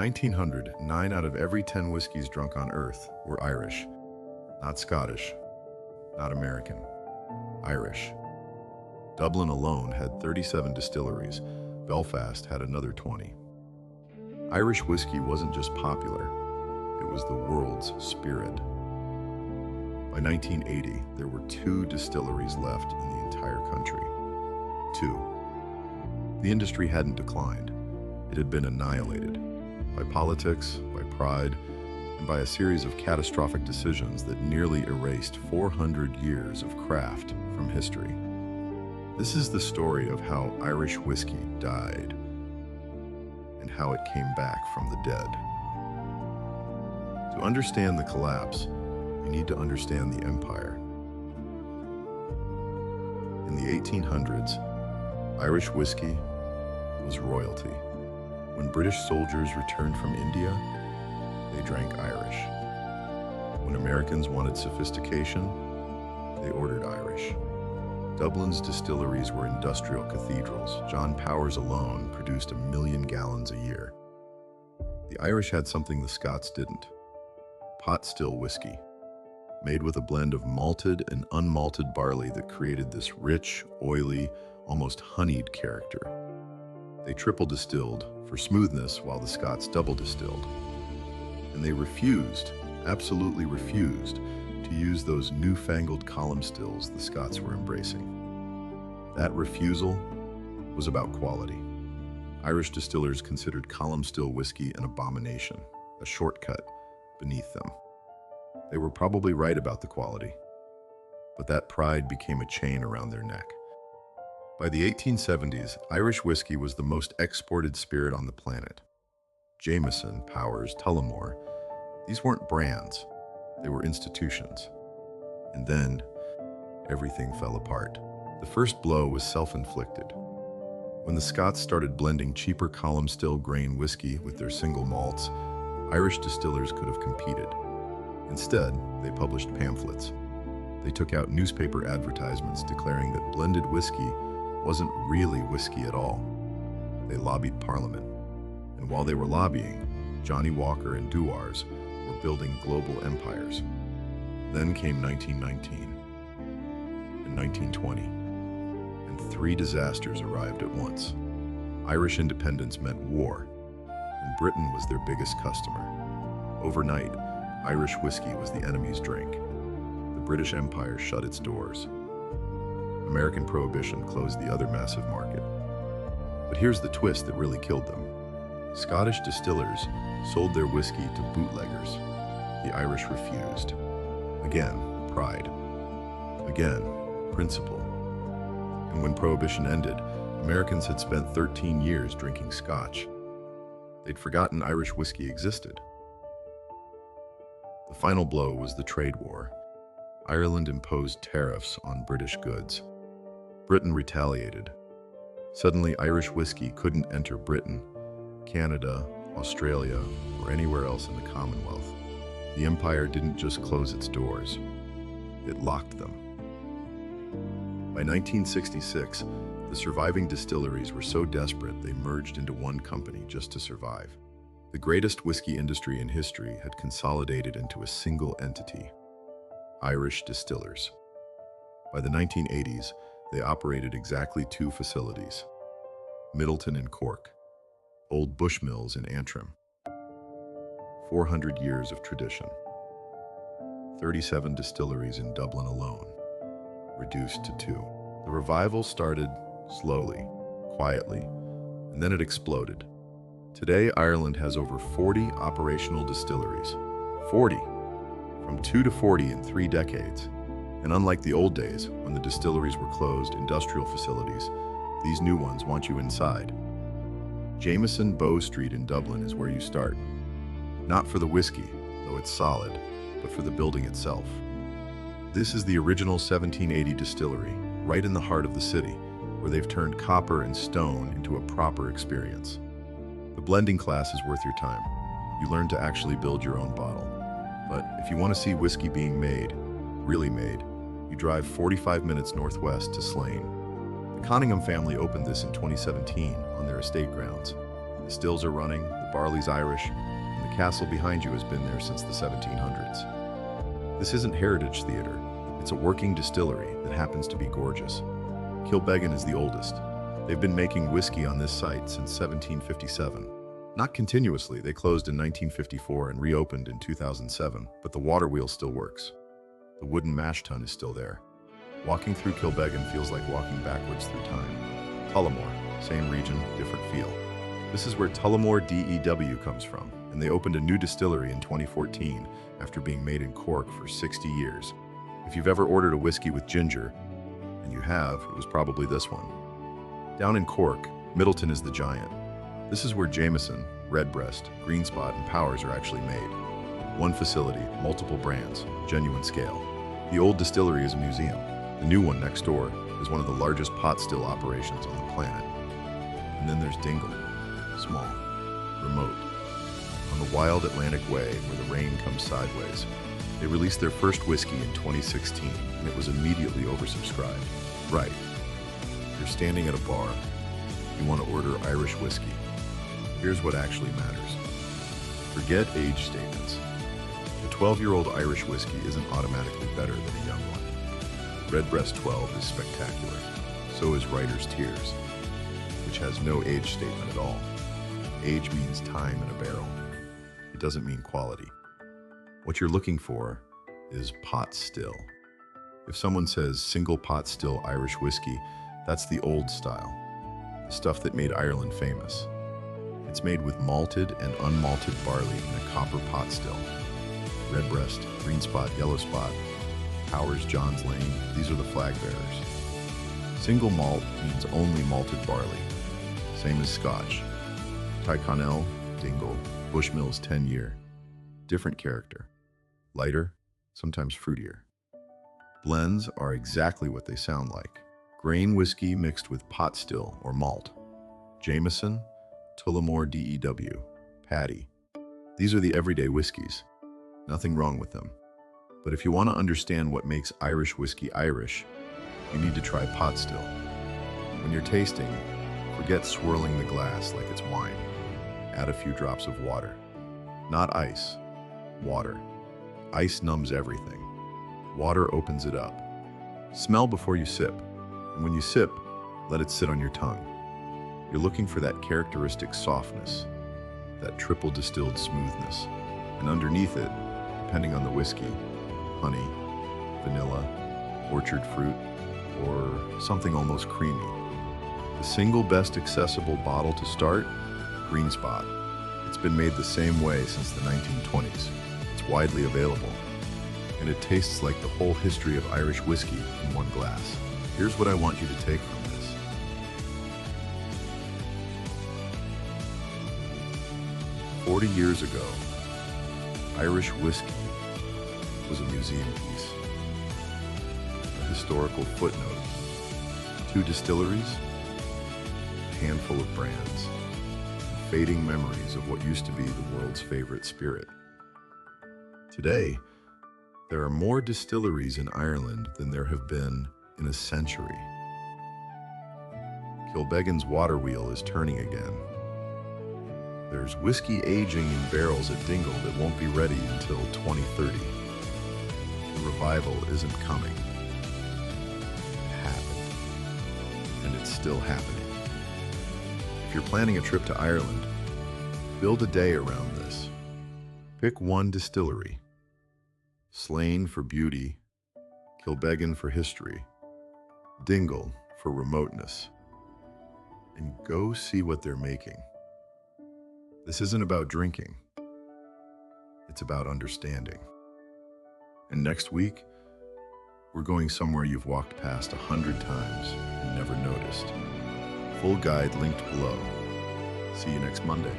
1900, 9 out of every 10 whiskeys drunk on Earth were Irish. Not Scottish, not American, Irish. Dublin alone had 37 distilleries. Belfast had another 20. Irish whiskey wasn't just popular, it was the world's spirit. By 1980, there were 2 distilleries left in the entire country. 2. The industry hadn't declined. It had been annihilated by politics, by pride, and by a series of catastrophic decisions that nearly erased 400 years of craft from history. This is the story of how Irish whiskey died and how it came back from the dead. To understand the collapse, you need to understand the empire. In the 1800s, Irish whiskey was royalty. When British soldiers returned from India, they drank Irish. When Americans wanted sophistication, they ordered Irish. Dublin's distilleries were industrial cathedrals. John Powers alone produced 1 million gallons a year. The Irish had something the Scots didn't: pot still whiskey, made with a blend of malted and unmalted barley that created this rich, oily, almost honeyed character. They triple distilled for smoothness while the Scots double distilled. And they refused, absolutely refused, to use those newfangled column stills the Scots were embracing. That refusal was about quality. Irish distillers considered column still whiskey an abomination, a shortcut beneath them. They were probably right about the quality, but that pride became a chain around their neck. By the 1870s, Irish whiskey was the most exported spirit on the planet. Jameson, Powers, Tullamore, these weren't brands, they were institutions. And then, everything fell apart. The first blow was self-inflicted. When the Scots started blending cheaper column still grain whiskey with their single malts, Irish distillers could have competed. Instead, they published pamphlets. They took out newspaper advertisements declaring that blended whiskey wasn't really whiskey at all. They lobbied Parliament. And while they were lobbying, Johnny Walker and Dewars were building global empires. Then came 1919 and 1920, and 3 disasters arrived at once. Irish independence meant war, and Britain was their biggest customer. Overnight, Irish whiskey was the enemy's drink. The British Empire shut its doors. American Prohibition closed the other massive market. But here's the twist that really killed them. Scottish distillers sold their whiskey to bootleggers. The Irish refused. Again, pride. Again, principle. And when Prohibition ended, Americans had spent 13 years drinking Scotch. They'd forgotten Irish whiskey existed. The final blow was the trade war. Ireland imposed tariffs on British goods. Britain retaliated. Suddenly, Irish whiskey couldn't enter Britain, Canada, Australia, or anywhere else in the Commonwealth. The empire didn't just close its doors, it locked them. By 1966, the surviving distilleries were so desperate they merged into one company just to survive. The greatest whiskey industry in history had consolidated into a single entity: Irish distillers. By the 1980s, they operated exactly 2 facilities: Midleton in Cork, Old Bushmills in Antrim. 400 years of tradition. 37 distilleries in Dublin alone, reduced to 2. The revival started slowly, quietly, and then it exploded. Today, Ireland has over 40 operational distilleries. 40! From 2 to 40 in 3 decades. And unlike the old days, when the distilleries were closed, industrial facilities, these new ones want you inside. Jameson Bow Street in Dublin is where you start. Not for the whiskey, though it's solid, but for the building itself. This is the original 1780 distillery, right in the heart of the city, where they've turned copper and stone into a proper experience. The blending class is worth your time. You learn to actually build your own bottle. But if you want to see whiskey being made, really made, you drive 45 minutes northwest to Slane. The Conyngham family opened this in 2017 on their estate grounds. The The stills are running, the barley's Irish, and the castle behind you has been there since the 1700s. This isn't heritage theater. It's a working distillery that happens to be gorgeous. Kilbeggan is the oldest. They've been making whiskey on this site since 1757. Not continuously, they closed in 1954 and reopened in 2007, but the water wheel still works. The wooden mash tun is still there. Walking through Kilbeggan feels like walking backwards through time. Tullamore, same region, different feel. This is where Tullamore DEW comes from, and they opened a new distillery in 2014 after being made in Cork for 60 years. If you've ever ordered a whiskey with ginger, and you have, it was probably this one. Down in Cork, Midleton is the giant. This is where Jameson, Redbreast, Greenspot, and Powers are actually made. One facility, multiple brands, genuine scale. The old distillery is a museum. The new one next door is one of the largest pot still operations on the planet. And then there's Dingle, small, remote. On the wild Atlantic Way where the rain comes sideways. They released their first whiskey in 2016, and it was immediately oversubscribed. Right. You're standing at a bar. You want to order Irish whiskey. Here's what actually matters. Forget age statements. A 12-year-old Irish whiskey isn't automatically better than a young one. Redbreast 12 is spectacular. So is Writer's Tears, which has no age statement at all. Age means time in a barrel. It doesn't mean quality. What you're looking for is pot still. If someone says single pot still Irish whiskey, that's the old style, the stuff that made Ireland famous. It's made with malted and unmalted barley in a copper pot still. Redbreast, Greenspot, Yellow Spot, Powers, John's Lane, these are the flag bearers. Single malt means only malted barley, same as Scotch. Tyrconnell, Dingle, Bushmills 10-year. Different character. Lighter, sometimes fruitier. Blends are exactly what they sound like. Grain whiskey mixed with pot still or malt. Jameson, Tullamore DEW, Paddy. These are the everyday whiskeys. Nothing wrong with them. But if you want to understand what makes Irish whiskey Irish, you need to try pot still. When you're tasting, forget swirling the glass like it's wine. Add a few drops of water. Not ice, water. Ice numbs everything. Water opens it up. Smell before you sip. And when you sip, let it sit on your tongue. You're looking for that characteristic softness, that triple distilled smoothness. And underneath it, depending on the whiskey, honey, vanilla, orchard fruit, or something almost creamy. The single best accessible bottle to start, Greenspot. It's been made the same way since the 1920s. It's widely available, and it tastes like the whole history of Irish whiskey in one glass. Here's what I want you to take from this. 40 years ago, Irish whiskey was a museum piece, a historical footnote, 2 distilleries, a handful of brands, fading memories of what used to be the world's favorite spirit. Today, there are more distilleries in Ireland than there have been in a century. Kilbeggan's water wheel is turning again. There's whiskey aging in barrels at Dingle that won't be ready until 2030. The revival isn't coming. It happened. And it's still happening. If you're planning a trip to Ireland, build a day around this. Pick one distillery. Slane for beauty, Kilbeggan for history, Dingle for remoteness. And go see what they're making. This isn't about drinking. It's about understanding. And next week, we're going somewhere you've walked past 100 times and never noticed. Full guide linked below. See you next Monday.